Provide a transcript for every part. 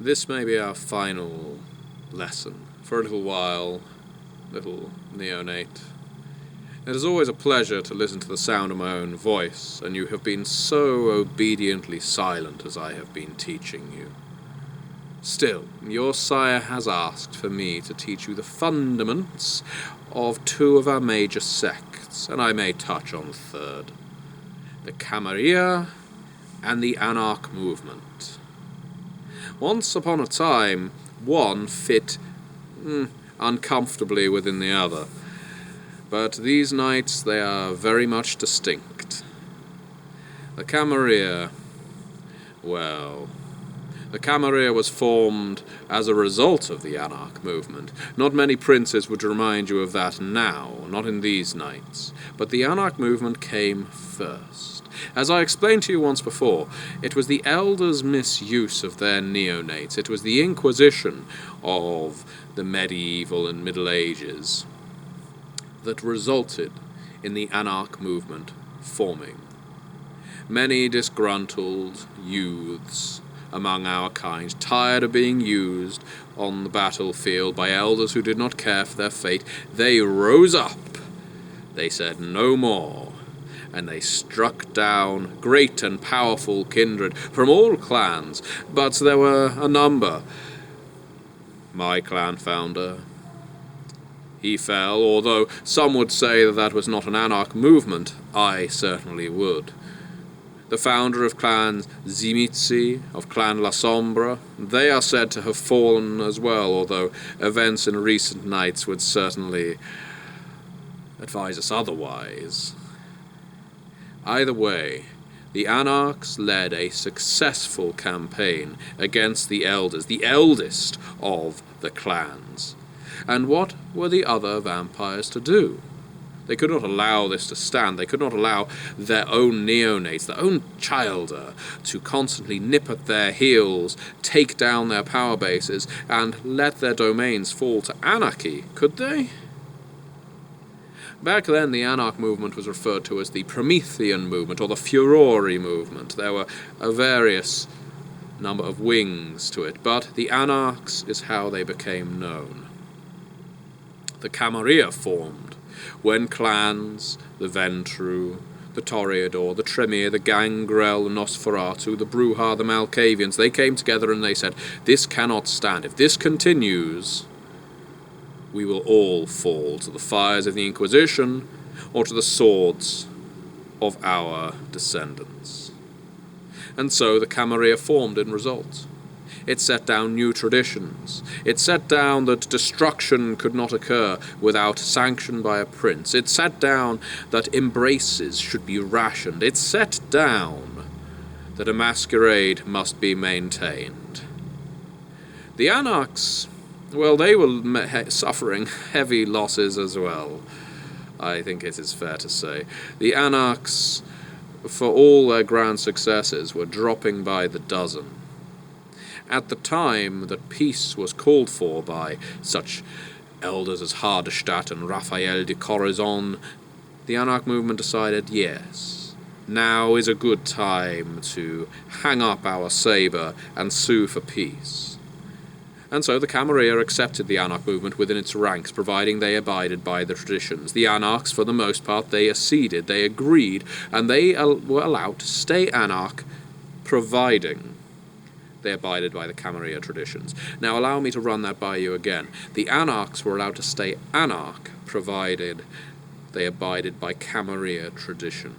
This may be our final lesson. For a little while, little neonate. It is always a pleasure to listen to the sound of my own voice, and you have been so obediently silent as I have been teaching you. Still, your sire has asked for me to teach you the fundaments of two of our major sects, and I may touch on the third. The Camarilla and the Anarch movement. Once upon a time, one fit uncomfortably within the other, but these nights they are very much distinct. The Camarilla, well, the Camarilla was formed as a result of the Anarch movement. Not many princes would remind you of that now, not in these nights, but the Anarch movement came first. As I explained to you once before, it was the elders' misuse of their neonates. It was the Inquisition of the medieval and Middle Ages that resulted in the Anarch movement forming. Many disgruntled youths among our kind, tired of being used on the battlefield by elders who did not care for their fate, they rose up. They said no more. And they struck down great and powerful kindred from all clans, but there were a number. My clan founder, he fell, although some would say that was not an Anarch movement. I certainly would. The founder of clan Zimitzi, of clan La Sombra, they are said to have fallen as well, although events in recent nights would certainly advise us otherwise. Either way, the Anarchs led a successful campaign against the elders, the eldest of the clans. And what were the other vampires to do? They could not allow this to stand. They could not allow their own neonates, their own childer, to constantly nip at their heels, take down their power bases, and let their domains fall to anarchy, could they? Back then, the Anarch movement was referred to as the Promethean movement, or the Furori movement. There were a various number of wings to it, but the Anarchs is how they became known. The Camarilla formed when clans, the Ventru, the Toreador, the Tremere, the Gangrel, the Nosferatu, the Bruja, the Malkavians, they came together and they said, this cannot stand. If this continues, we will all fall to the fires of the Inquisition or to the swords of our descendants. And so the Camarilla formed in result. It set down new traditions. It set down that destruction could not occur without sanction by a prince. It set down that embraces should be rationed. It set down that a masquerade must be maintained. The Anarchs, well, they were suffering heavy losses as well, I think it is fair to say. The Anarchs, for all their grand successes, were dropping by the dozen. At the time that peace was called for by such elders as Hardestadt and Raphael de Corazon, the Anarch movement decided, yes, now is a good time to hang up our saber and sue for peace. And so the Camarilla accepted the Anarch movement within its ranks, providing they abided by the traditions. The Anarchs, for the most part, they acceded, they agreed, and they were allowed to stay Anarch, providing they abided by the Camarilla traditions. Now allow me to run that by you again. The Anarchs were allowed to stay Anarch, provided they abided by Camarilla tradition.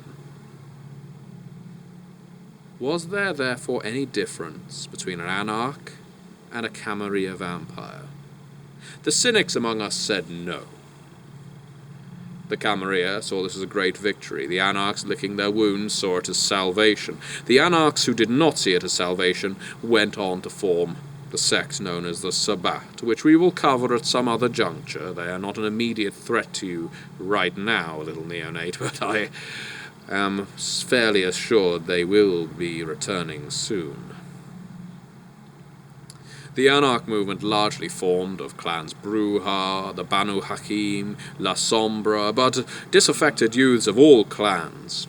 Was there, therefore, any difference between an Anarch and a Camarilla vampire? The cynics among us said no. The Camarilla saw this as a great victory. The Anarchs, licking their wounds, saw it as salvation. The Anarchs who did not see it as salvation went on to form the sect known as the Sabbat, which we will cover at some other juncture. They are not an immediate threat to you right now, little neonate, but I am fairly assured they will be returning soon. The Anarch movement largely formed of clans Bruja, the Banu Hakim, La Sombra, but disaffected youths of all clans.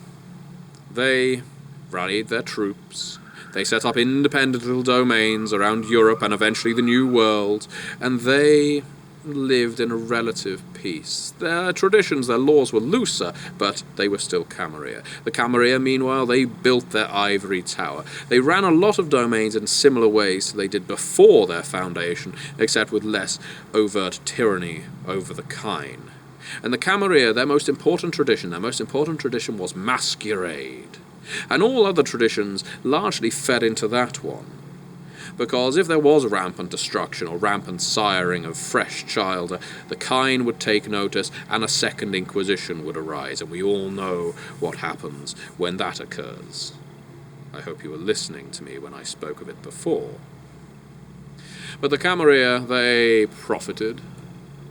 They rallied their troops. They set up independent little domains around Europe and eventually the New World, and they lived in a relative peace. Their traditions, their laws were looser, but they were still Camarilla. The Camarilla, meanwhile, they built their ivory tower. They ran a lot of domains in similar ways to they did before their foundation, except with less overt tyranny over the kine. And the Camarilla, their most important tradition was Masquerade. And all other traditions largely fed into that one. Because if there was rampant destruction or rampant siring of fresh child, the kine would take notice and a second inquisition would arise, and we all know what happens when that occurs. I hope you were listening to me when I spoke of it before. But the Camarilla, they profited,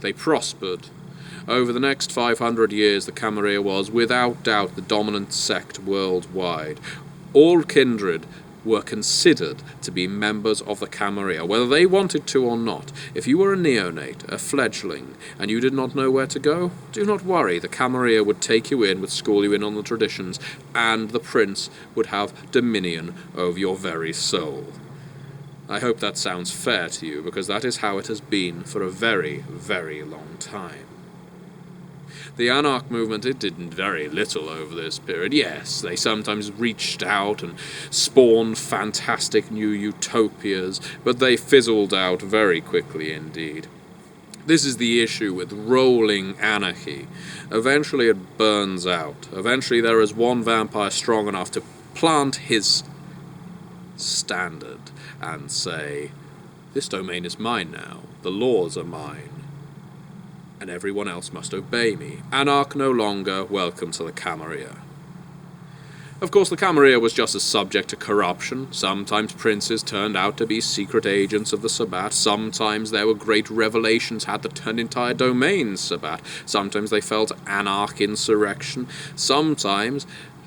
they prospered. Over the next 500 years, the Camarilla was, without doubt, the dominant sect worldwide. All kindred were considered to be members of the Camarilla, whether they wanted to or not. If you were a neonate, a fledgling, and you did not know where to go, do not worry. The Camarilla would take you in, would school you in on the traditions, and the prince would have dominion over your very soul. I hope that sounds fair to you, because that is how it has been for a very, very long time. The Anarch movement, it did very little over this period. Yes, they sometimes reached out and spawned fantastic new utopias, but they fizzled out very quickly indeed. This is the issue with rolling anarchy. Eventually it burns out. Eventually there is one vampire strong enough to plant his standard and say, this domain is mine now, the laws are mine, and everyone else must obey me. Anarch no longer welcome to the Camarilla. Of course, the Camarilla was just as subject to corruption. Sometimes princes turned out to be secret agents of the Sabbat. Sometimes there were great revelations had to turn entire domains Sabbat. Sometimes they fell to Anarch insurrection. Sometimes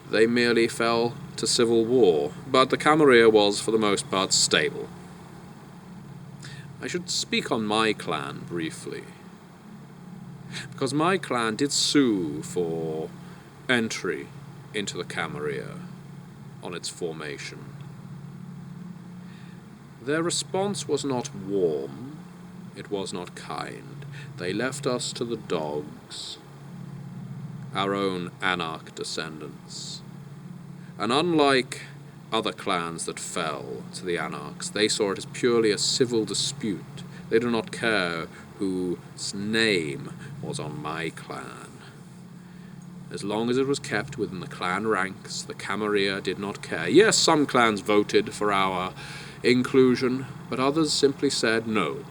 they merely fell to civil war. But the Camarilla was, for the most part, stable. I should speak on my clan briefly, because my clan did sue for entry into the Camarilla on its formation. Their response was not warm, it was not kind. They left us to the dogs, our own Anarch descendants. And unlike other clans that fell to the Anarchs, they saw it as purely a civil dispute. They do not care whose name was on my clan. As long as it was kept within the clan ranks, the Camarilla did not care. Yes, some clans voted for our inclusion, but others simply said, no,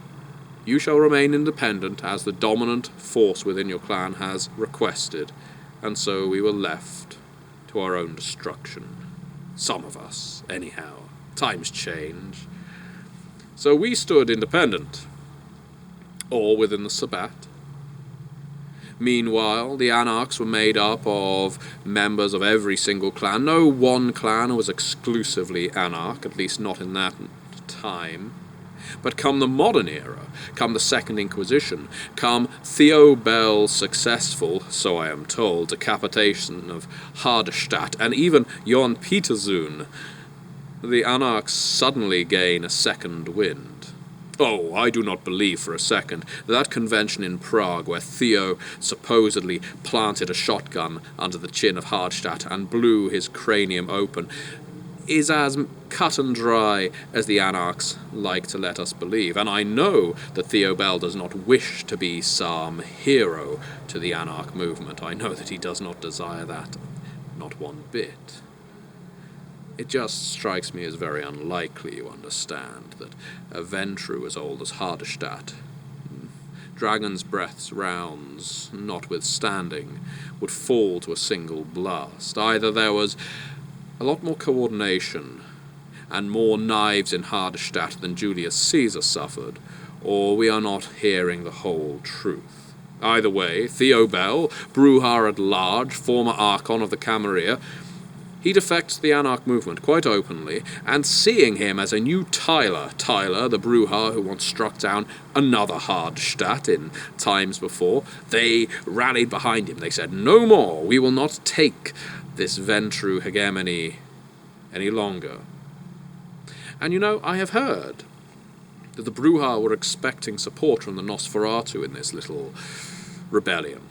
you shall remain independent as the dominant force within your clan has requested, and so we were left to our own destruction. Some of us, anyhow. Times change. So we stood independent, all within the Sabbat. Meanwhile, the Anarchs were made up of members of every single clan. No one clan was exclusively Anarch, at least not in that time. But come the modern era, come the Second Inquisition, come Theobald's successful, so I am told, decapitation of Hardestadt, and even Johann Petersohn, the Anarchs suddenly gain a second wind. Oh, I do not believe for a second that convention in Prague where Theo supposedly planted a shotgun under the chin of Hardstadt and blew his cranium open is as cut and dry as the Anarchs like to let us believe. And I know that Theobald does not wish to be some hero to the Anarch movement. I know that he does not desire that, not one bit. It just strikes me as very unlikely, you understand, that a Ventru as old as Hardestadt, Dragon's Breath's rounds notwithstanding, would fall to a single blast. Either there was a lot more coordination and more knives in Hardestadt than Julius Caesar suffered, or we are not hearing the whole truth. Either way, Theobald, Brujah at large, former Archon of the Camarilla, he defects to the Anarch movement quite openly, and seeing him as a new Tyler, the Brujah who once struck down another Hardstadt in times before, they rallied behind him. They said, no more, we will not take this Ventru hegemony any longer. And I have heard that the Brujah were expecting support from the Nosferatu in this little rebellion.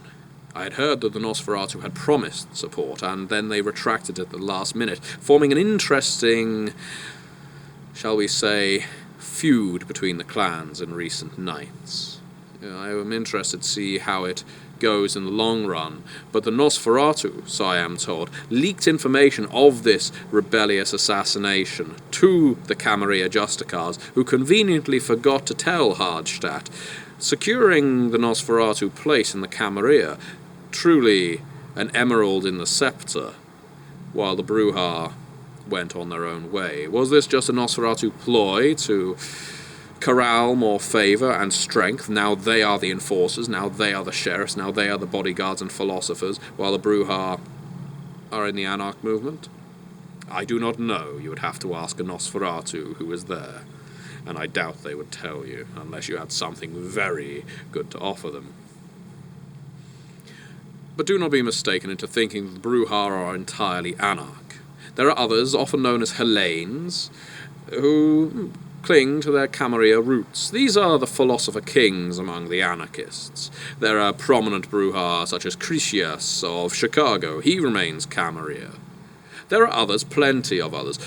I had heard that the Nosferatu had promised support, and then they retracted at the last minute, forming an interesting, shall we say, feud between the clans in recent nights. I am interested to see how it goes in the long run, but the Nosferatu, so I am told, leaked information of this rebellious assassination to the Camarilla Justicars, who conveniently forgot to tell Hardstadt, securing the Nosferatu place in the Camarilla, truly an emerald in the scepter, while the Brujah went on their own way. Was this just a Nosferatu ploy to corral more favour and strength? Now they are the enforcers, now they are the sheriffs, now they are the bodyguards and philosophers, while the Brujah are in the Anarch movement? I do not know. You would have to ask a Nosferatu who was there, and I doubt they would tell you, unless you had something very good to offer them. But do not be mistaken into thinking that the Brujah are entirely Anarch. There are others, often known as Hellenes, who cling to their Camarilla roots. These are the philosopher kings among the anarchists. There are prominent Brujah such as Critias of Chicago. He remains Camarilla. There are others, plenty of others.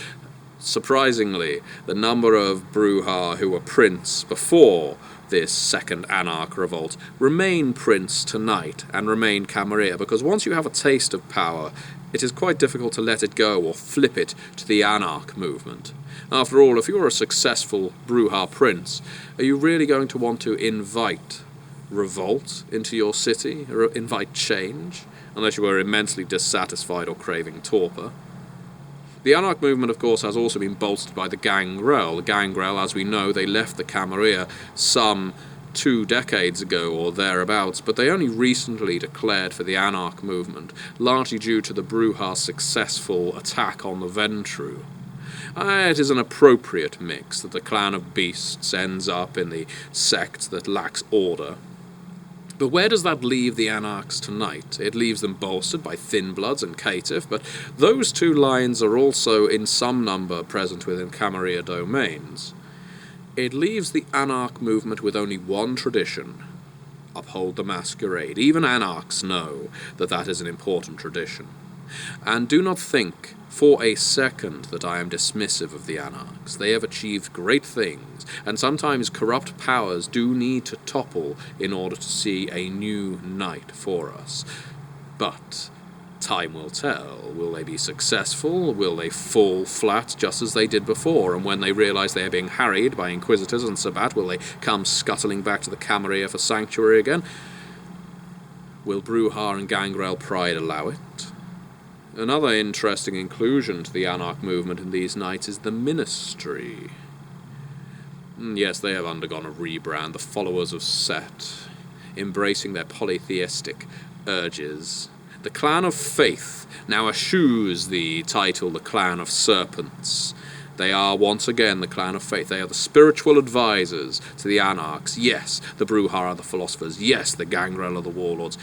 Surprisingly, the number of Brujah who were prince before this second Anarch revolt remain prince tonight and remain Camarilla, because once you have a taste of power, it is quite difficult to let it go or flip it to the Anarch movement. After all, if you're a successful Brujah prince, are you really going to want to invite revolt into your city, or invite change, unless you are immensely dissatisfied or craving torpor? The Anarch movement, of course, has also been bolstered by the Gangrel. The Gangrel, as we know, they left the Camarilla some 2 decades ago or thereabouts, but they only recently declared for the Anarch movement, largely due to the Brujah's successful attack on the Ventru. It is an appropriate mix that the clan of beasts ends up in the sect that lacks order. But where does that leave the Anarchs tonight? It leaves them bolstered by Thinbloods and Caitiff, but those two lines are also in some number present within Camarilla domains. It leaves the Anarch movement with only one tradition: uphold the Masquerade. Even Anarchs know that that is an important tradition. And do not think for a second that I am dismissive of the Anarchs. They have achieved great things, and sometimes corrupt powers do need to topple in order to see a new night for us. But time will tell. Will they be successful? Will they fall flat just as they did before? And when they realize they are being harried by Inquisitors and Sabbat, will they come scuttling back to the Camarilla for sanctuary again? Will Brujah and Gangrel pride allow it? Another interesting inclusion to the Anarch movement in these nights is the Ministry. Yes, they have undergone a rebrand, the followers of Set, embracing their polytheistic urges. The Clan of Faith now eschews the title the Clan of Serpents. They are once again the Clan of Faith. They are the spiritual advisors to the Anarchs. Yes, the Brujah are the philosophers. Yes, the Gangrel are the warlords.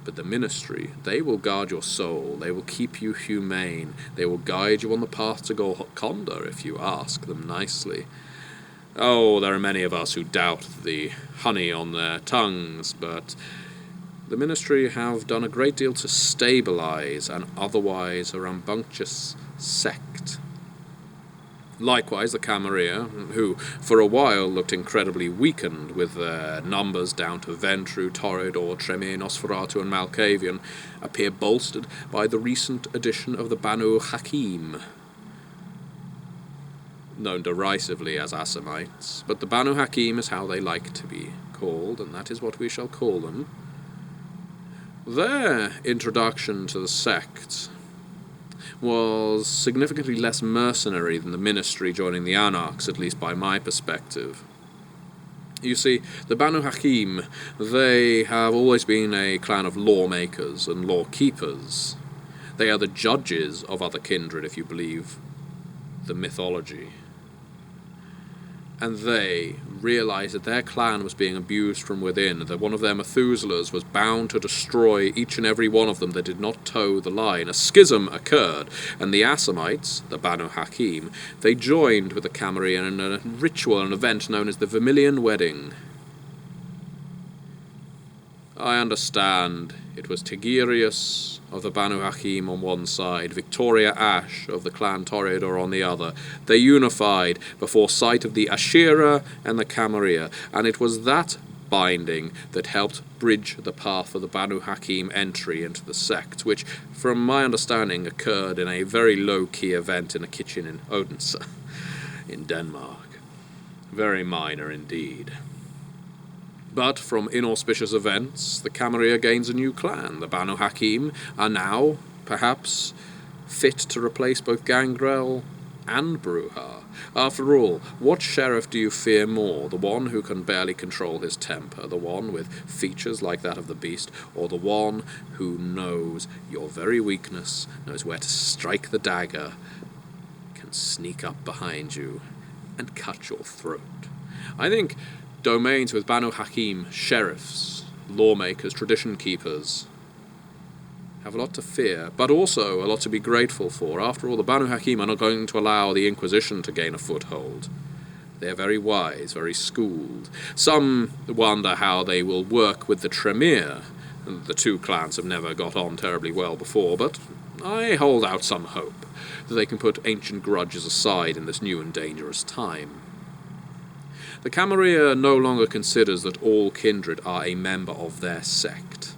But the Ministry, they will guard your soul, they will keep you humane, they will guide you on the path to Golconda if you ask them nicely. Oh, there are many of us who doubt the honey on their tongues, but the Ministry have done a great deal to stabilize an otherwise rambunctious sect. Likewise, the Camarilla, who for a while looked incredibly weakened with their numbers down to Ventru, Toreador, Tremere, Nosferatu, and Malkavian, appear bolstered by the recent addition of the Banu Hakim, known derisively as Assamites, but the Banu Hakim is how they like to be called, and that is what we shall call them. Their introduction to the sect was significantly less mercenary than the Ministry joining the Anarchs, at least by my perspective. You see, the Banu Hakim, they have always been a clan of lawmakers and lawkeepers. They are the judges of other kindred, if you believe the mythology. And they realized that their clan was being abused from within, that one of their Methuselahs was bound to destroy each and every one of them that did not toe the line. A schism occurred, and the Assamites, the Banu Hakim, they joined with the Camarilla in a ritual, an event known as the Vermilion Wedding. I understand it was Tigirius of the Banu Hakim on one side, Victoria Ash of the clan Toreador on the other. They unified before sight of the Ashira and the Camarilla, and it was that binding that helped bridge the path for the Banu Hakim entry into the sect, which, from my understanding, occurred in a very low-key event in a kitchen in Odense, in Denmark. Very minor indeed. But from inauspicious events, the Camarilla gains a new clan. The Banu Hakim are now, perhaps, fit to replace both Gangrel and Bruja. After all, what sheriff do you fear more? The one who can barely control his temper, the one with features like that of the beast, or the one who knows your very weakness, knows where to strike the dagger, can sneak up behind you and cut your throat? I think domains with Banu Hakim, sheriffs, lawmakers, tradition keepers, have a lot to fear, but also a lot to be grateful for. After all, the Banu Hakim are not going to allow the Inquisition to gain a foothold. They are very wise, very schooled. Some wonder how they will work with the Tremere. The two clans have never got on terribly well before, but I hold out some hope that they can put ancient grudges aside in this new and dangerous time. The Camarilla no longer considers that all kindred are a member of their sect.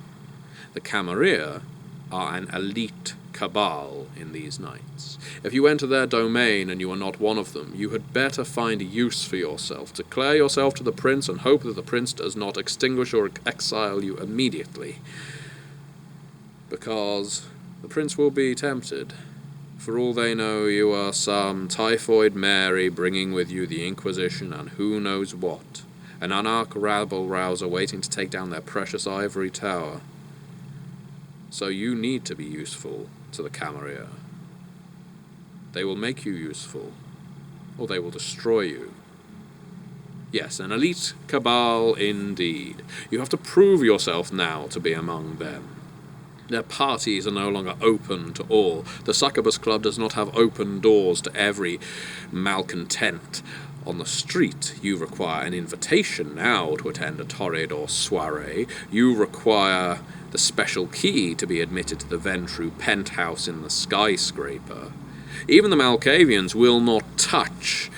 The Camarilla are an elite cabal in these nights. If you enter their domain and you are not one of them, you had better find a use for yourself. Declare yourself to the prince and hope that the prince does not extinguish or exile you immediately. Because the prince will be tempted. For all they know, you are some typhoid Mary bringing with you the Inquisition and who knows what. An Anarch rabble-rouser waiting to take down their precious ivory tower. So you need to be useful to the Camarilla. They will make you useful, or they will destroy you. Yes, an elite cabal indeed. You have to prove yourself now to be among them. Their parties are no longer open to all. The Succubus Club does not have open doors to every malcontent on the street. You require an invitation now to attend a Toreador soiree. You require the special key to be admitted to the Ventru penthouse in the skyscraper. Even the Malkavians will not touch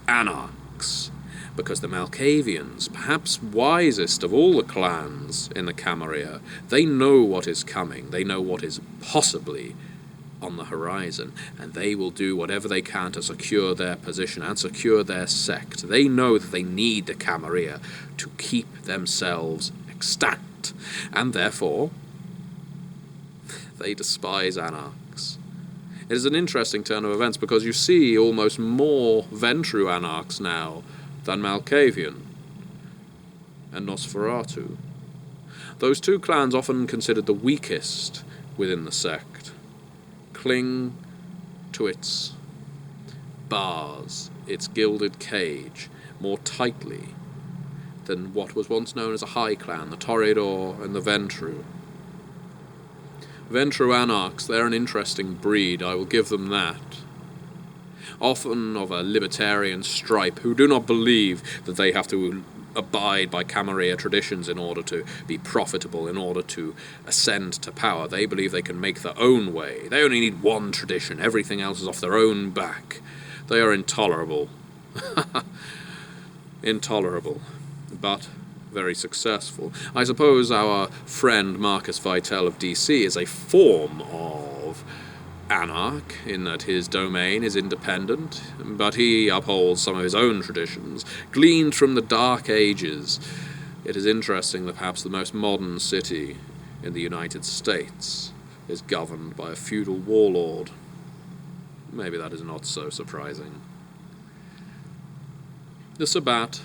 Anarchs, because the Malkavians, perhaps wisest of all the clans in the Camarilla, they know what is coming, they know what is possibly on the horizon, and they will do whatever they can to secure their position and secure their sect. They know that they need the Camarilla to keep themselves extant, and therefore they despise Anarchs. It is an interesting turn of events, because you see almost more Ventru Anarchs now than Malkavian and Nosferatu. Those two clans, often considered the weakest within the sect, cling to its bars, its gilded cage, more tightly than what was once known as a high clan, the Toreador and the Ventru. Ventru Anarchs, they're an interesting breed, I will give them that. Often of a libertarian stripe, who do not believe that they have to abide by Camarilla traditions in order to be profitable, in order to ascend to power. They believe they can make their own way. They only need one tradition. Everything else is off their own back. They are intolerable. Intolerable, but very successful. I suppose our friend Marcus Vitel of DC is a form of Anarch, in that his domain is independent, but he upholds some of his own traditions, gleaned from the Dark Ages. It is interesting that perhaps the most modern city in the United States is governed by a feudal warlord. Maybe that is not so surprising. The Sabbat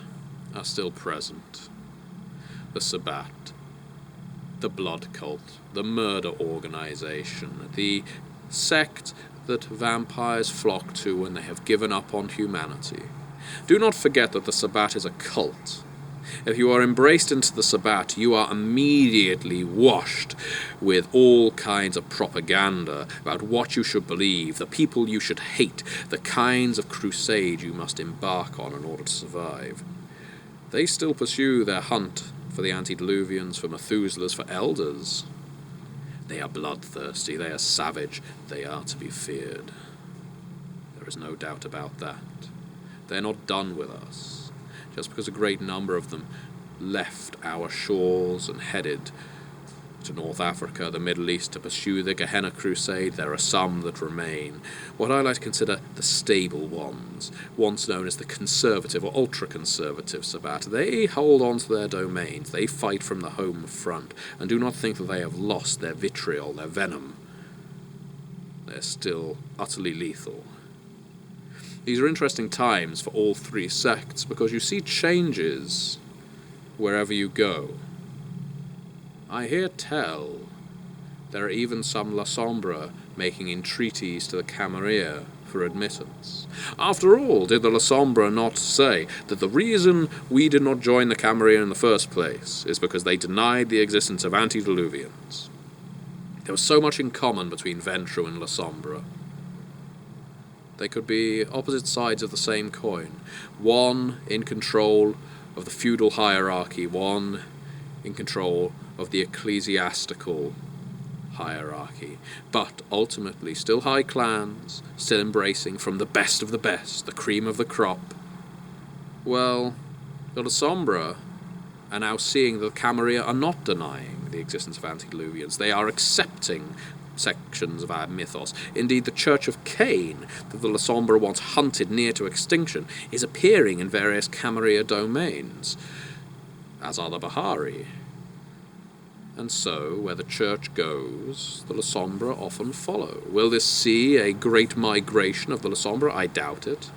are still present. The Sabbat, the blood cult, the murder organization, the sect that vampires flock to when they have given up on humanity. Do not forget that the Sabbat is a cult. If you are embraced into the Sabbat, you are immediately washed with all kinds of propaganda about what you should believe, the people you should hate, the kinds of crusade you must embark on in order to survive. They still pursue their hunt for the antediluvians, for Methuselahs, for elders. They are bloodthirsty, they are savage, they are to be feared. There is no doubt about that. They are not done with us. Just because a great number of them left our shores and headed to North Africa, the Middle East, to pursue the Gehenna Crusade, there are some that remain, what I like to consider the stable ones, once known as the conservative or ultra-conservative Sabbat. They hold on to their domains, they fight from the home front, and do not think that they have lost their vitriol, their venom. They're still utterly lethal. These are interesting times for all three sects, because you see changes wherever you go. I hear tell there are even some La Sombra making entreaties to the Camarilla for admittance. After all, did the La Sombra not say that the reason we did not join the Camarilla in the first place is because they denied the existence of antediluvians? There was so much in common between Ventru and La Sombra. They could be opposite sides of the same coin. One in control of the feudal hierarchy, one in control of the ecclesiastical hierarchy. But ultimately, still high clans, still embracing from the best of the best, the cream of the crop. Well, the La Sombra are now seeing that the Camarilla are not denying the existence of antediluvians. They are accepting sections of our mythos. Indeed, the Church of Cain, that the La Sombra once hunted near to extinction, is appearing in various Camarilla domains, as are the Bahari. And so, where the Church goes, the La Sombra often follow. Will this see a great migration of the La Sombra? I doubt it.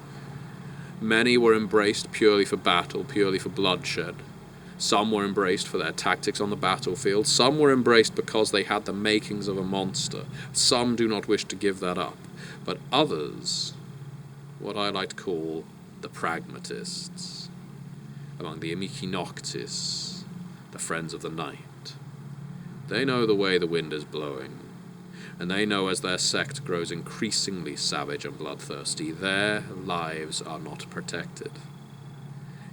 Many were embraced purely for battle, purely for bloodshed. Some were embraced for their tactics on the battlefield. Some were embraced because they had the makings of a monster. Some do not wish to give that up. But others, what I like to call the pragmatists, among the amici noctis, the friends of the night, they know the way the wind is blowing. And they know as their sect grows increasingly savage and bloodthirsty, their lives are not protected.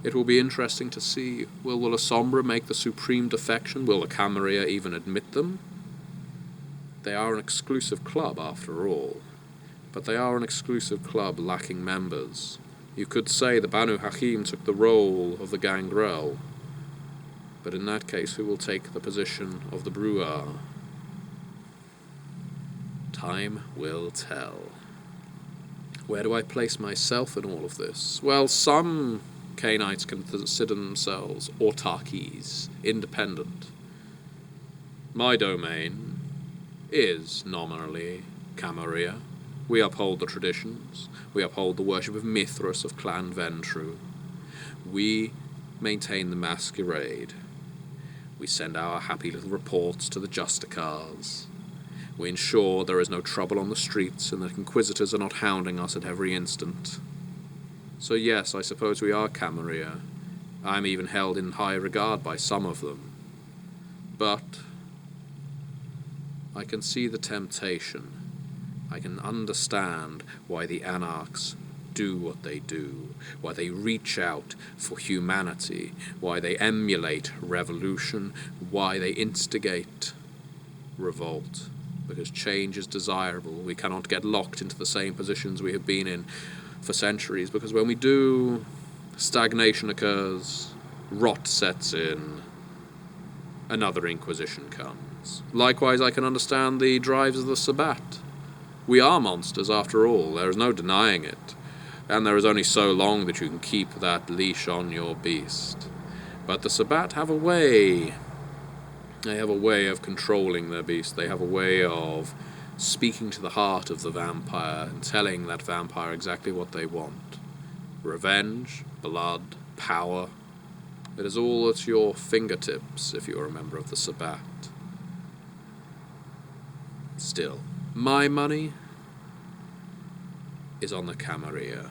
It will be interesting to see, will the La Sombra make the supreme defection? Will the Camarilla even admit them? They are an exclusive club, after all. But they are an exclusive club lacking members. You could say the Banu Hakim took the role of the Gangrel. But in that case, who will take the position of the Bruar? Time will tell. Where do I place myself in all of this? Well, some Cainites consider themselves autarkies, independent. My domain is nominally Camarilla. We uphold the traditions. We uphold the worship of Mithras, of Clan Ventru. We maintain the Masquerade. We send our happy little reports to the Justicars. We ensure there is no trouble on the streets and that inquisitors are not hounding us at every instant. So yes, I suppose we are Camarilla. I am even held in high regard by some of them. But I can see the temptation. I can understand why the Anarchs do what they do, why they reach out for humanity, why they emulate revolution, why they instigate revolt. Because change is desirable. We cannot get locked into the same positions we have been in for centuries, because when we do, stagnation occurs, rot sets in, another inquisition comes. Likewise, I can understand the drives of the Sabbat. We are monsters, after all. There is no denying it. And there is only so long that you can keep that leash on your beast. But the Sabbat have a way. They have a way of controlling their beast. They have a way of speaking to the heart of the vampire and telling that vampire exactly what they want. Revenge, blood, power. It is all at your fingertips if you are a member of the Sabbat. Still, my money is on the Camarilla.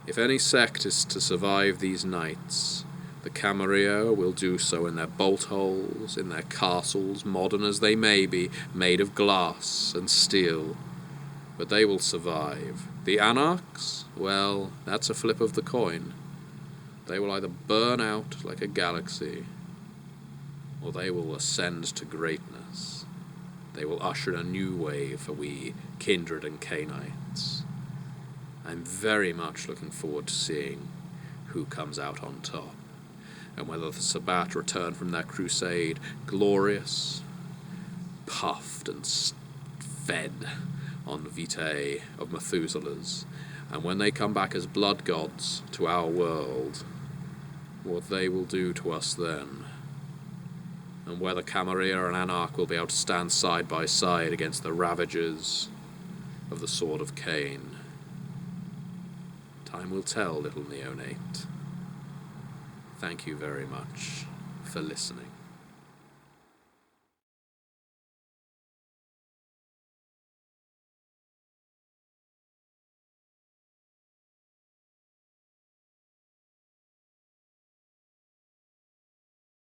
If any sect is to survive these nights, the Camarilla will do so in their bolt holes, in their castles, modern as they may be, made of glass and steel. But they will survive. The Anarchs? Well, that's a flip of the coin. They will either burn out like a galaxy, or they will ascend to greatness. They will usher in a new wave for we kindred and Cainites. I'm very much looking forward to seeing who comes out on top, and whether the Sabbat return from their crusade glorious, puffed and fed on vitae of Methuselahs, and when they come back as blood gods to our world, what they will do to us then, and whether Camarilla and Anarch will be able to stand side by side against the ravagers of the Sword of Cain. Time will tell, little neonate. Thank you very much for listening.